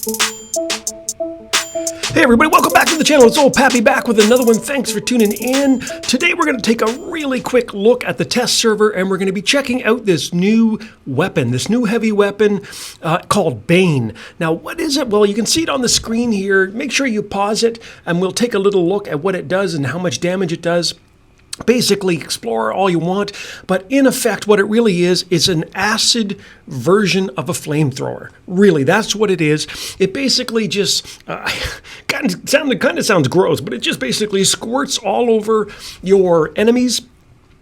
Hey everybody, welcome back to the channel. It's old Pappy back with another one. Thanks for tuning in. Today we're going to take a really quick look at the test server and we're going to be checking out this new weapon, this new heavy weapon called Bane. Now what is it? Well, you can see it on the screen here. Make sure you pause it and we'll take a little look at what it does and how much damage it does. Basically, explore all you want, but in effect, what it really is an acid version of a flamethrower. Really, that's what it is. It basically just kind of sounds gross, but it just basically squirts all over your enemies.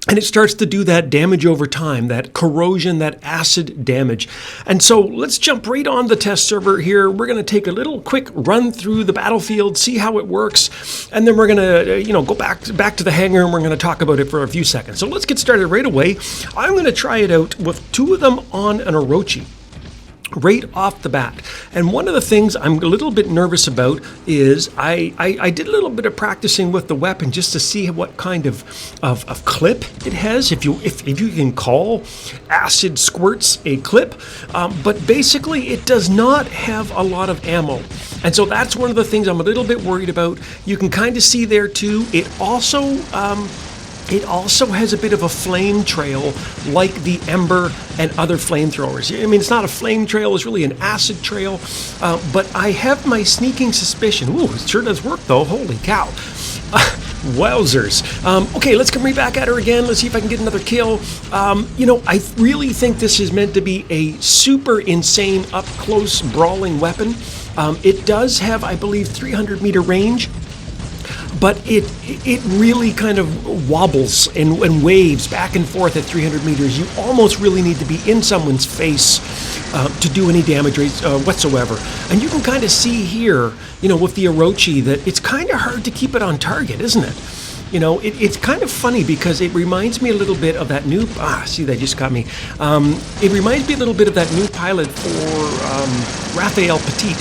And it starts to do that damage over time, that corrosion, that acid damage. And so let's jump right on the test server here. We're going to take a little quick run through the battlefield, see how it works, and then we're going to, go back to the hangar and we're going to talk about it for a few seconds. So let's get started right away. I'm going to try it out with two of them on an Orochi right off the bat. And one of the things I'm a little bit nervous about is I did a little bit of practicing with the weapon just to see what kind of clip it has, if you can call acid squirts a clip. But basically it does not have a lot of ammo. And so that's one of the things I'm a little bit worried about. You can kind of see there too. It also has a bit of a flame trail like the Ember and other flamethrowers. I mean, it's not a flame trail, it's really an acid trail, but I have my sneaking suspicion. Ooh, it sure does work though, holy cow. Wowzers. Okay, let's come right back at her again. Let's see if I can get another kill. I really think this is meant to be a super insane up-close brawling weapon. It does have, I believe, 300-meter range. But it really kind of wobbles and waves back and forth at 300 meters. You almost really need to be in someone's face to do any damage whatsoever. And you can kind of see here, with the Orochi, that it's kind of hard to keep it on target, isn't it? It's kind of funny because it reminds me a little bit of that new... see, they just got me. It reminds me a little bit of that new pilot for Raphael Petit,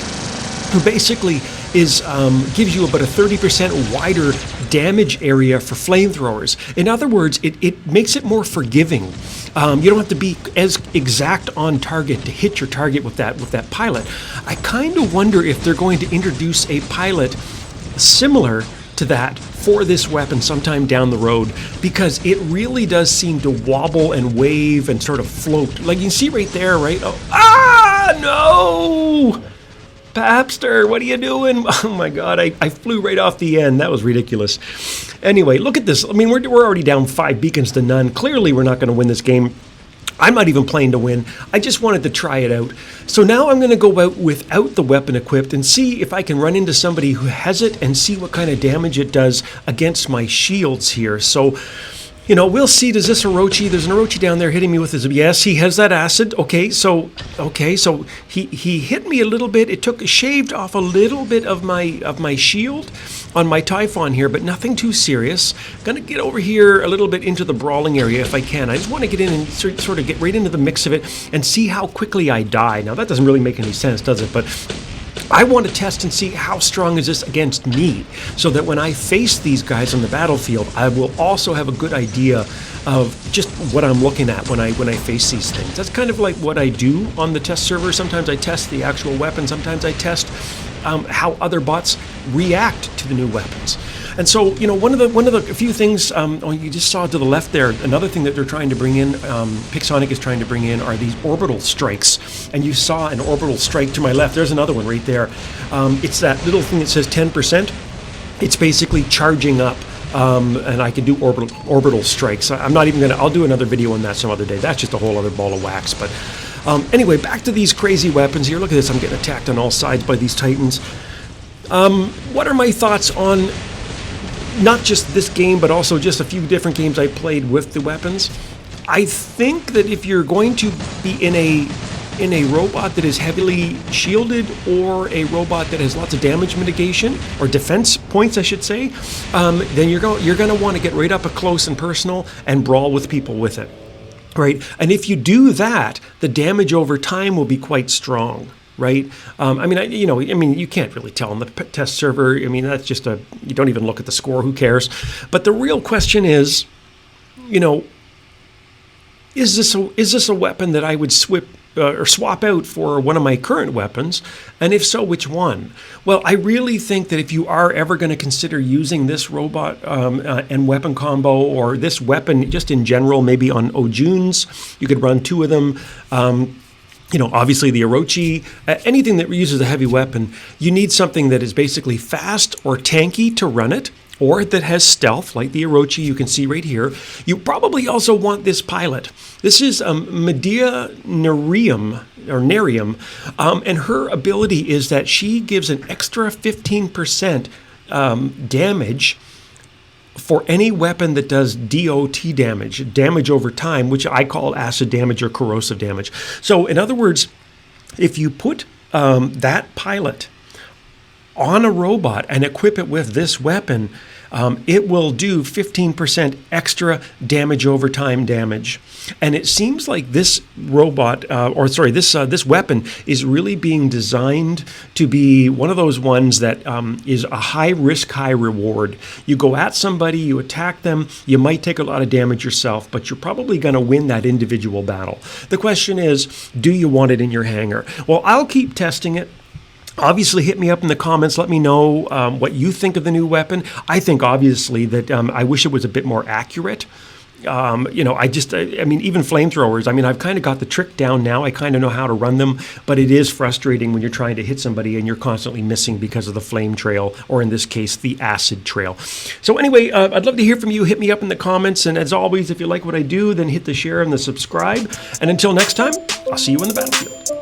who basically gives you about a 30% wider damage area for flamethrowers. In other words, it makes it more forgiving. You don't have to be as exact on target to hit your target with that pilot. I kind of wonder if they're going to introduce a pilot similar to that for this weapon sometime down the road, because it really does seem to wobble and wave and sort of float. Like you can see right there, right? Oh, no! Papster, what are you doing? Oh my God, I flew right off the end. That was ridiculous. Anyway, look at this. I mean, we're already down 5 beacons to none. Clearly, we're not going to win this game. I'm not even playing to win. I just wanted to try it out. So now I'm going to go out without the weapon equipped and see if I can run into somebody who has it and see what kind of damage it does against my shields here. So... we'll see. Does this Orochi? There's an Orochi down there hitting me with his... Yes, he has that acid. Okay, so he hit me a little bit. It shaved off a little bit of my shield on my Typhon here, but nothing too serious. Gonna get over here a little bit into the brawling area if I can. I just want to get in and sort of get right into the mix of it and see how quickly I die. Now that doesn't really make any sense, does it? But I want to test and see how strong is this against me, so that when I face these guys on the battlefield, I will also have a good idea of just what I'm looking at when I face these things. That's kind of like what I do on the test server. Sometimes I test the actual weapon. Sometimes I test how other bots react to the new weapons. And so, one of the few things, you just saw to the left there, another thing that they're trying to bring in, Pixonic is trying to bring in, are these orbital strikes. And you saw an orbital strike to my left. There's another one right there. It's that little thing that says 10%. It's basically charging up, and I can do orbital strikes. I'm not even going to, I'll do another video on that some other day. That's just a whole other ball of wax. But anyway, back to these crazy weapons here. Look at this. I'm getting attacked on all sides by these Titans. What are my thoughts on not just this game, but also just a few different games I played with the weapons? I think that if you're going to be in a robot that is heavily shielded, or a robot that has lots of damage mitigation, or defense points, I should say, then you're going to want to get right up close and personal and brawl with people with it, right? And if you do that, the damage over time will be quite strong. Right? You can't really tell on the test server. I mean, that's just you don't even look at the score. Who cares? But the real question is, is this a weapon that I would or swap out for one of my current weapons? And if so, which one? Well, I really think that if you are ever going to consider using this robot and weapon combo, or this weapon just in general, maybe on Ojuns, you could run 2 of them. Obviously the Orochi, anything that uses a heavy weapon, you need something that is basically fast or tanky to run it, or that has stealth, like the Orochi you can see right here. You probably also want this pilot. This is Medea Nerium, and her ability is that she gives an extra 15% damage for any weapon that does DOT damage over time, which I call acid damage or corrosive damage. So in other words, if you put that pilot on a robot and equip it with this weapon, it will do 15% extra damage over time damage. And it seems like this robot, this weapon is really being designed to be one of those ones that is a high risk, high reward. You go at somebody, you attack them, you might take a lot of damage yourself, but you're probably going to win that individual battle. The question is, do you want it in your hangar? Well, I'll keep testing it. Obviously, hit me up in the comments. Let me know what you think of the new weapon. I think, obviously, that I wish it was a bit more accurate. Even flamethrowers, I've kind of got the trick down now. I kind of know how to run them, but it is frustrating when you're trying to hit somebody and you're constantly missing because of the flame trail, or in this case, the acid trail. So anyway, I'd love to hear from you. Hit me up in the comments. And as always, if you like what I do, then hit the share and the subscribe. And until next time, I'll see you in the battlefield.